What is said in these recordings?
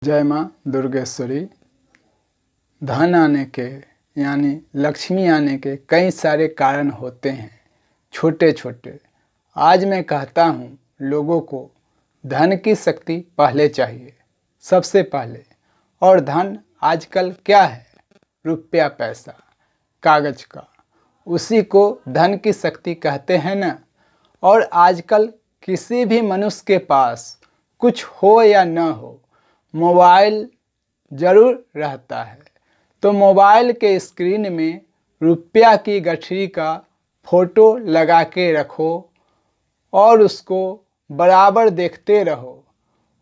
जय माँ दुर्गेश्वरी। धन आने के यानी लक्ष्मी आने के कई सारे कारण होते हैं, छोटे छोटे। आज मैं कहता हूँ लोगों को धन की शक्ति पहले चाहिए, सबसे पहले। और धन आजकल क्या है? रुपया पैसा, कागज का, उसी को धन की शक्ति कहते हैं ना। और आजकल किसी भी मनुष्य के पास कुछ हो या न हो, मोबाइल ज़रूर रहता है। तो मोबाइल के स्क्रीन में रुपया की गठरी का फोटो लगा के रखो और उसको बराबर देखते रहो।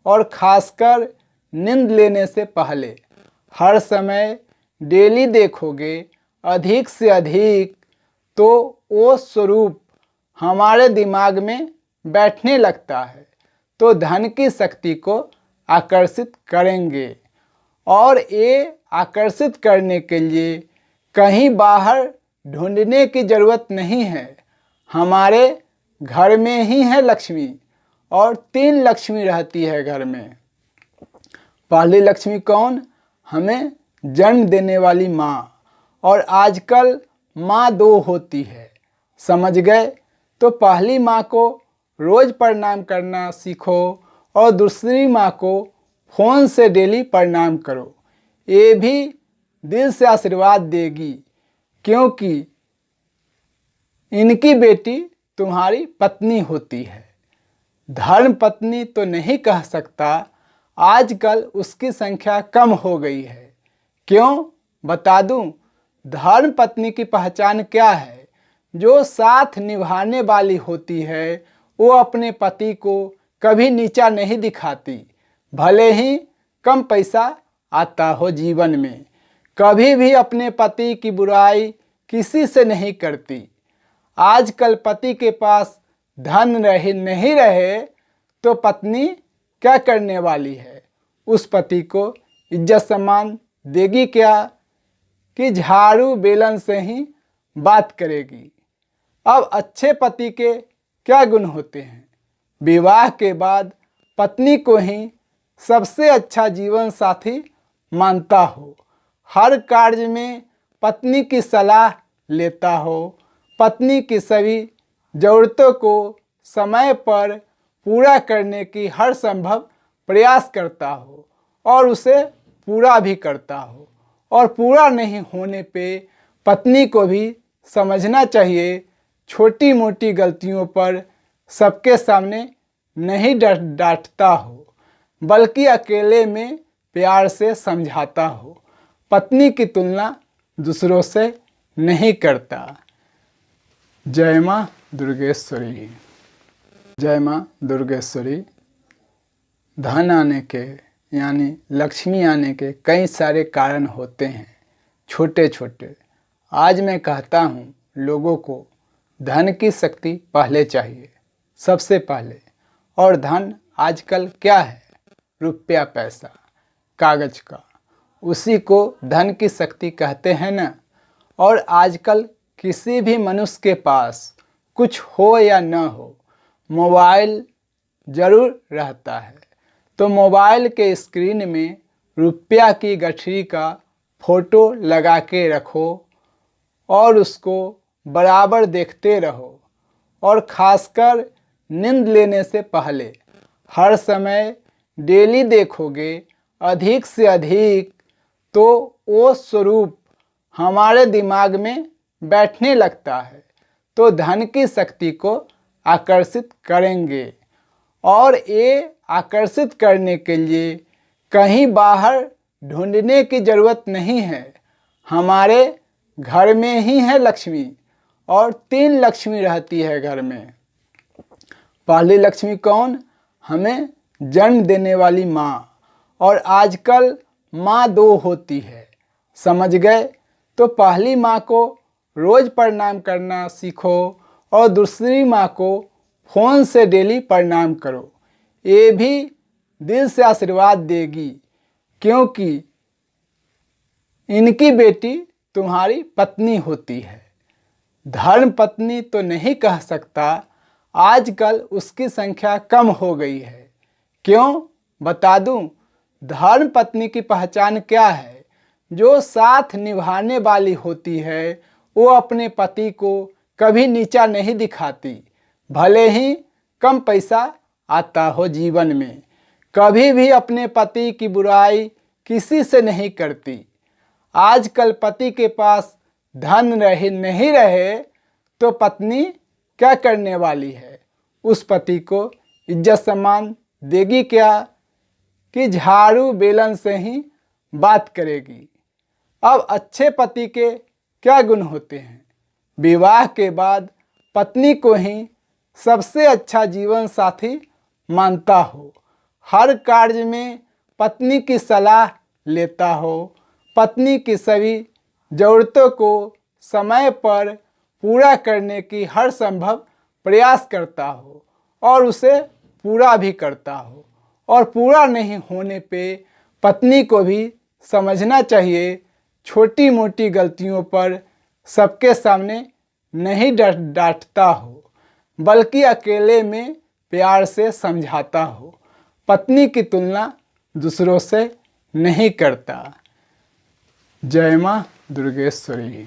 और ख़ासकर नींद लेने से पहले हर समय डेली देखोगे अधिक से अधिक, तो वो स्वरूप हमारे दिमाग में बैठने लगता है, तो धन की शक्ति को आकर्षित करेंगे। और ये आकर्षित करने के लिए कहीं बाहर ढूंढने की ज़रूरत नहीं है, हमारे घर में ही है लक्ष्मी। और 3 लक्ष्मी रहती है घर में। पहली लक्ष्मी कौन? हमें जन्म देने वाली माँ। और आजकल माँ 2 होती है, समझ गए? तो पहली माँ को रोज़ प्रणाम करना सीखो और दूसरी माँ को फ़ोन से डेली प्रणाम करो। ये भी दिल से आशीर्वाद देगी, क्योंकि इनकी बेटी तुम्हारी पत्नी होती है। धर्म पत्नी तो नहीं कह सकता, आजकल उसकी संख्या कम हो गई है। क्यों? बता दूं। धर्म पत्नी की पहचान क्या है? जो साथ निभाने वाली होती है, वो अपने पति को कभी नीचा नहीं दिखाती। भले ही कम पैसा आता हो जीवन में, कभी भी अपने पति की बुराई किसी से नहीं करती। आजकल पति के पास धन नहीं रहे तो पत्नी क्या करने वाली है? उस पति को इज्जत सम्मान देगी क्या? कि झाड़ू बेलन से ही बात करेगी। अब अच्छे पति के क्या गुण होते हैं? विवाह के बाद पत्नी को ही सबसे अच्छा जीवन साथी मानता हो, हर कार्य में पत्नी की सलाह लेता हो, पत्नी की सभी ज़रूरतों को समय पर पूरा करने की हर संभव प्रयास करता हो और उसे पूरा भी करता हो। और पूरा नहीं होने पे पत्नी को भी समझना चाहिए, छोटी मोटी गलतियों पर सबके सामने नहीं डांटता हो, बल्कि अकेले में प्यार से समझाता हो। पत्नी की तुलना दूसरों से नहीं करता। जय माँ दुर्गेश्वरी। जय माँ दुर्गेश्वरी। धन आने के यानी लक्ष्मी आने के कई सारे कारण होते हैं, छोटे छोटे। आज मैं कहता हूँ लोगों को धन की शक्ति पहले चाहिए, सबसे पहले। और धन आजकल क्या है? रुपया पैसा, कागज का, उसी को धन की शक्ति कहते हैं ना। और आजकल किसी भी मनुष्य के पास कुछ हो या न हो, मोबाइल ज़रूर रहता है। तो मोबाइल के स्क्रीन में रुपया की गठरी का फोटो लगा के रखो और उसको बराबर देखते रहो। और ख़ासकर नींद लेने से पहले हर समय डेली देखोगे अधिक से अधिक, तो वो स्वरूप हमारे दिमाग में बैठने लगता है, तो धन की शक्ति को आकर्षित करेंगे। और ये आकर्षित करने के लिए कहीं बाहर ढूंढने की ज़रूरत नहीं है, हमारे घर में ही है लक्ष्मी। और 3 लक्ष्मी रहती है घर में। पहली लक्ष्मी कौन? हमें जन्म देने वाली माँ। और आजकल माँ 2 होती है, समझ गए? तो पहली माँ को रोज़ प्रणाम करना सीखो और दूसरी माँ को फ़ोन से डेली प्रणाम करो। ये भी दिल से आशीर्वाद देगी, क्योंकि इनकी बेटी तुम्हारी पत्नी होती है। धर्म पत्नी तो नहीं कह सकता, आजकल उसकी संख्या कम हो गई है। क्यों? बता दूं। धर्म पत्नी की पहचान क्या है? जो साथ निभाने वाली होती है वो अपने पति को कभी नीचा नहीं दिखाती, भले ही कम पैसा आता हो जीवन में। कभी भी अपने पति की बुराई किसी से नहीं करती। आजकल पति के पास धन नहीं रहे तो पत्नी क्या करने वाली है? उस पति को इज्जत सम्मान देगी क्या कि झाड़ू बेलन से ही बात करेगी? अब अच्छे पति के क्या गुण होते हैं? विवाह के बाद पत्नी को ही सबसे अच्छा जीवन साथी मानता हो, हर कार्य में पत्नी की सलाह लेता हो, पत्नी की सभी ज़रूरतों को समय पर पूरा करने की हर संभव प्रयास करता हो और उसे पूरा भी करता हो, और पूरा नहीं होने पे पत्नी को भी समझना चाहिए छोटी मोटी गलतियों पर सबके सामने नहीं डांटता हो, बल्कि अकेले में प्यार से समझाता हो, पत्नी की तुलना दूसरों से नहीं करता। जय मां दुर्गेश्वरी।